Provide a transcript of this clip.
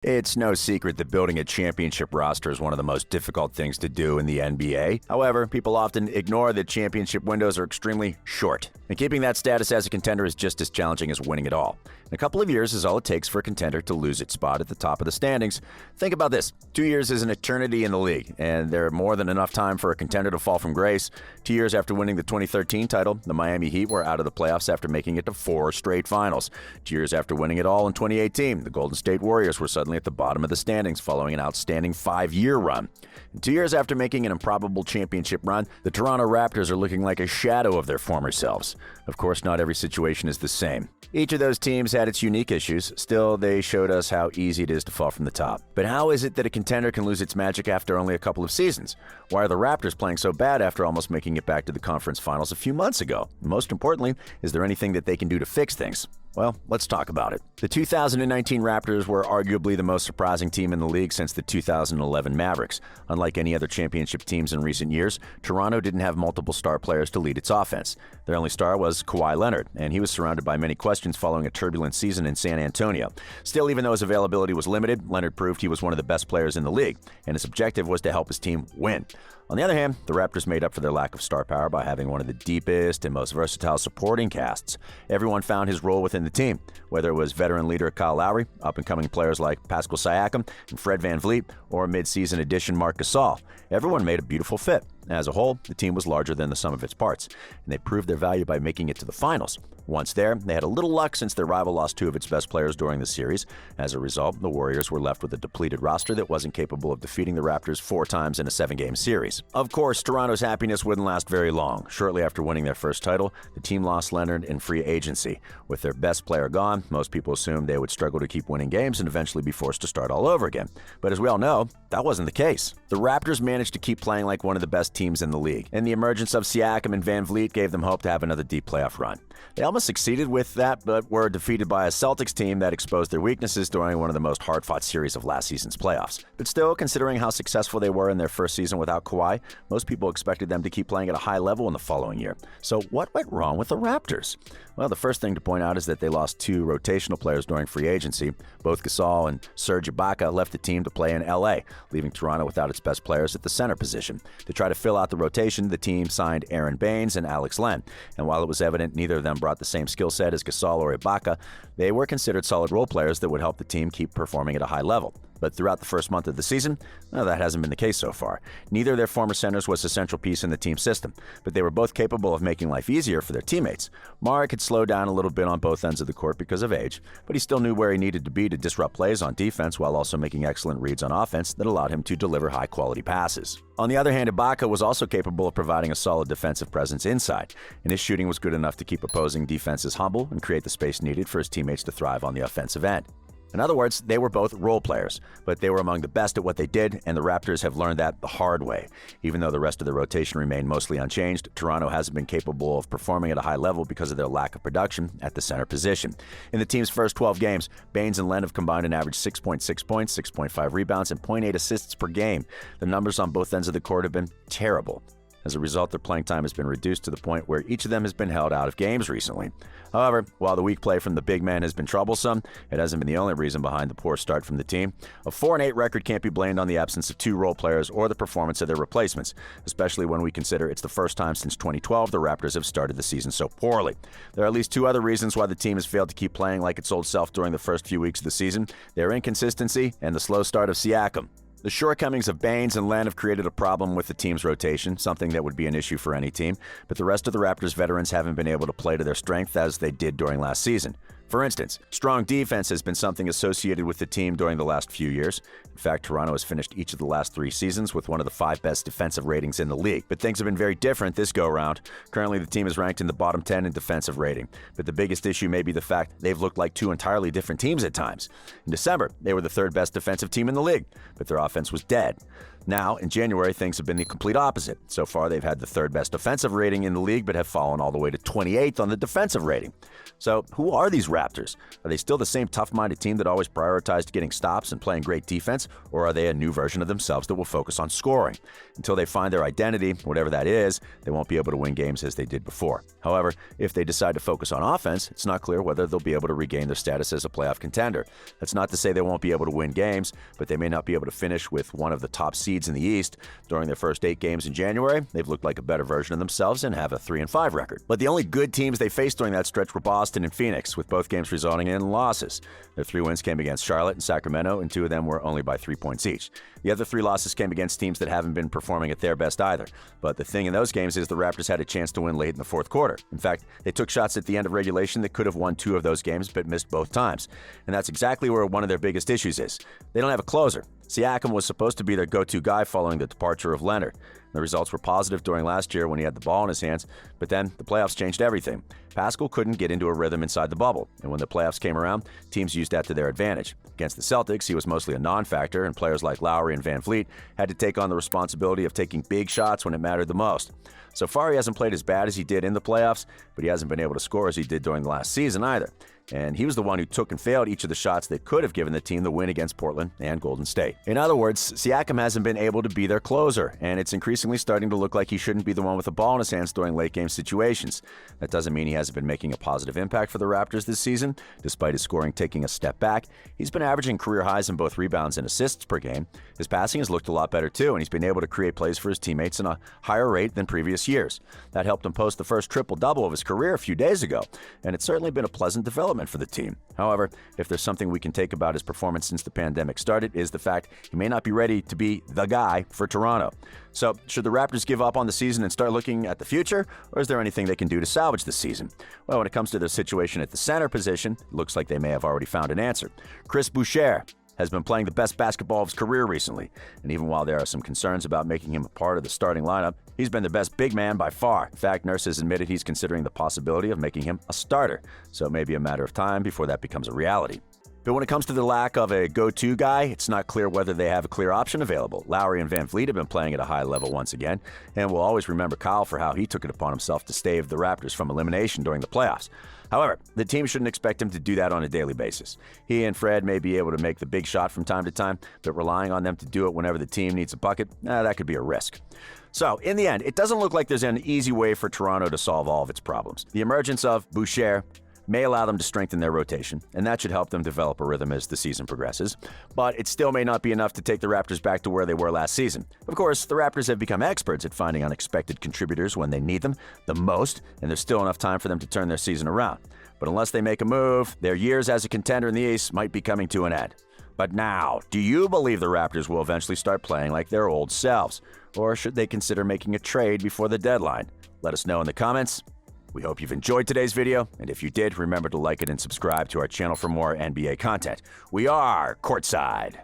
It's no secret that building a championship roster is one of the most difficult things to do in the NBA. However, people often ignore that championship windows are extremely short, and keeping that status as a contender is just as challenging as winning it all. A couple of years is all it takes for a contender to lose its spot at the top of the standings. Think about this. 2 years is an eternity in the league, and there are more than enough time for a contender to fall from grace. 2 years after winning the 2013 title, the Miami Heat were out of the playoffs after making it to 4 straight finals. 2 years after winning it all in 2018, the Golden State Warriors were suddenly at the bottom of the standings following an outstanding 5-year run. And 2 years after making an improbable championship run, the Toronto Raptors are looking like a shadow of their former selves. Of course, not every situation is the same. Each of those teams had its unique issues. Still, they showed us how easy it is to fall from the top. But how is it that a contender can lose its magic after only a couple of seasons? Why are the Raptors playing so bad after almost making it back to the conference finals a few months ago? Most importantly, is there anything that they can do to fix things? Well, let's talk about it. The 2019 Raptors were arguably the most surprising team in the league since the 2011 Mavericks. Unlike any other championship teams in recent years, Toronto didn't have multiple star players to lead its offense. Their only star was Kawhi Leonard, and he was surrounded by many questions following a turbulent season in San Antonio. Still, even though his availability was limited, Leonard proved he was one of the best players in the league, and his objective was to help his team win. On the other hand, the Raptors made up for their lack of star power by having one of the deepest and most versatile supporting casts. Everyone found his role within the team, whether it was veteran leader Kyle Lowry, up-and-coming players like Pascal Siakam and Fred VanVleet, or mid-season addition Marc Gasol. Everyone made a beautiful fit. As a whole, the team was larger than the sum of its parts, and they proved their value by making it to the finals. Once there, they had a little luck since their rival lost 2 of its best players during the series. As a result, the Warriors were left with a depleted roster that wasn't capable of defeating the Raptors 4 times in a 7-game series. Of course, Toronto's happiness wouldn't last very long. Shortly after winning their first title, the team lost Leonard in free agency. With their best player gone, most people assumed they would struggle to keep winning games and eventually be forced to start all over again. But as we all know, that wasn't the case. The Raptors managed to keep playing like one of the best teams in the league, and the emergence of Siakam and VanVleet gave them hope to have another deep playoff run. They almost succeeded with that, but were defeated by a Celtics team that exposed their weaknesses during one of the most hard-fought series of last season's playoffs. But still, considering how successful they were in their first season without Kawhi, most people expected them to keep playing at a high level in the following year. So what went wrong with the Raptors? Well, the first thing to point out is that they lost 2 rotational players during free agency. Both Gasol and Serge Ibaka left the team to play in LA, leaving Toronto without its best players at the center position. To try to fill out the rotation, the team signed Aaron Baines and Alex Len. And while it was evident neither of them brought the same skill set as Gasol or Ibaka, they were considered solid role players that would help the team keep performing at a high level. But throughout the first month of the season, that hasn't been the case so far. Neither of their former centers was a central piece in the team system, but they were both capable of making life easier for their teammates. Mark had slowed down a little bit on both ends of the court because of age, but he still knew where he needed to be to disrupt plays on defense while also making excellent reads on offense that allowed him to deliver high-quality passes. On the other hand, Ibaka was also capable of providing a solid defensive presence inside, and his shooting was good enough to keep opposing defenses humble and create the space needed for his teammates to thrive on the offensive end. In other words, they were both role players, but they were among the best at what they did, and the Raptors have learned that the hard way. Even though the rest of the rotation remained mostly unchanged, Toronto hasn't been capable of performing at a high level because of their lack of production at the center position. In the team's first 12 games, Baines and Len have combined an average 6.6 points, 6.5 rebounds, and 0.8 assists per game. The numbers on both ends of the court have been terrible. As a result, their playing time has been reduced to the point where each of them has been held out of games recently. However, while the weak play from the big man has been troublesome, it hasn't been the only reason behind the poor start from the team. A 4-8 record can't be blamed on the absence of 2 role players or the performance of their replacements, especially when we consider it's the first time since 2012 the Raptors have started the season so poorly. There are at least 2 other reasons why the team has failed to keep playing like its old self during the first few weeks of the season: their inconsistency and the slow start of Siakam. The shortcomings of Baines and Len have created a problem with the team's rotation, something that would be an issue for any team, but the rest of the Raptors' veterans haven't been able to play to their strength as they did during last season. For instance, strong defense has been something associated with the team during the last few years. In fact, Toronto has finished each of the last 3 seasons with one of the 5 best defensive ratings in the league. But things have been very different this go-round. Currently, the team is ranked in the bottom 10 in defensive rating. But the biggest issue may be the fact they've looked like 2 entirely different teams at times. In December, they were the 3rd best defensive team in the league, but their offense was dead. Now, in January, things have been the complete opposite. So far, they've had the third best offensive rating in the league, but have fallen all the way to 28th on the defensive rating. So, who are these Raptors? Are they still the same tough-minded team that always prioritized getting stops and playing great defense, or are they a new version of themselves that will focus on scoring? Until they find their identity, whatever that is, they won't be able to win games as they did before. However, if they decide to focus on offense, it's not clear whether they'll be able to regain their status as a playoff contender. That's not to say they won't be able to win games, but they may not be able to finish with one of the top seeds in the East. During their first 8 games in January, they've looked like a better version of themselves and have a 3-5 record. But the only good teams they faced during that stretch were Boston and Phoenix, with both games resulting in losses. Their 3 wins came against Charlotte and Sacramento, and 2 of them were only by 3 points each. The other 3 losses came against teams that haven't been performing at their best either. But the thing in those games is the Raptors had a chance to win late in the fourth quarter. In fact, they took shots at the end of regulation that could have won 2 of those games, but missed both times. And that's exactly where one of their biggest issues is. They don't have a closer. Siakam was supposed to be their go-to guy following the departure of Leonard. The results were positive during last year when he had the ball in his hands, but then the playoffs changed everything. Pascal couldn't get into a rhythm inside the bubble, and when the playoffs came around, teams used that to their advantage. Against the Celtics, he was mostly a non-factor, and players like Lowry and Van Vliet had to take on the responsibility of taking big shots when it mattered the most. So far, he hasn't played as bad as he did in the playoffs, but he hasn't been able to score as he did during the last season either. And he was the one who took and failed each of the shots that could have given the team the win against Portland and Golden State. In other words, Siakam hasn't been able to be their closer, and it's increasingly starting to look like he shouldn't be the one with the ball in his hands during late-game situations. That doesn't mean he hasn't been making a positive impact for the Raptors this season. Despite his scoring taking a step back, he's been averaging career highs in both rebounds and assists per game. His passing has looked a lot better too, and he's been able to create plays for his teammates in a higher rate than previous years. That helped him post the first triple-double of his career a few days ago, and it's certainly been a pleasant development for the team. However, if there's something we can take about his performance since the pandemic started, is the fact he may not be ready to be the guy for Toronto. So, should the Raptors give up on the season and start looking at the future, or is there anything they can do to salvage the season? Well, when it comes to their situation at the center position, it looks like they may have already found an answer. Chris Boucher has been playing the best basketball of his career recently, and even while there are some concerns about making him a part of the starting lineup, he's been the best big man by far. In fact, Nurse has admitted he's considering the possibility of making him a starter, so it may be a matter of time before that becomes a reality. But when it comes to the lack of a go-to guy, it's not clear whether they have a clear option available. Lowry and Van Vliet have been playing at a high level once again, and we'll always remember Kyle for how he took it upon himself to stave the Raptors from elimination during the playoffs. However, the team shouldn't expect him to do that on a daily basis. He and Fred may be able to make the big shot from time to time, but relying on them to do it whenever the team needs a bucket, that could be a risk. So, in the end, it doesn't look like there's an easy way for Toronto to solve all of its problems. The emergence of Boucher may allow them to strengthen their rotation, and that should help them develop a rhythm as the season progresses. But it still may not be enough to take the Raptors back to where they were last season. Of course, the Raptors have become experts at finding unexpected contributors when they need them the most, and there's still enough time for them to turn their season around. But unless they make a move, their years as a contender in the East might be coming to an end. But now, do you believe the Raptors will eventually start playing like their old selves? Or should they consider making a trade before the deadline? Let us know in the comments. We hope you've enjoyed today's video, and if you did, remember to like it and subscribe to our channel for more NBA content. We are Courtside.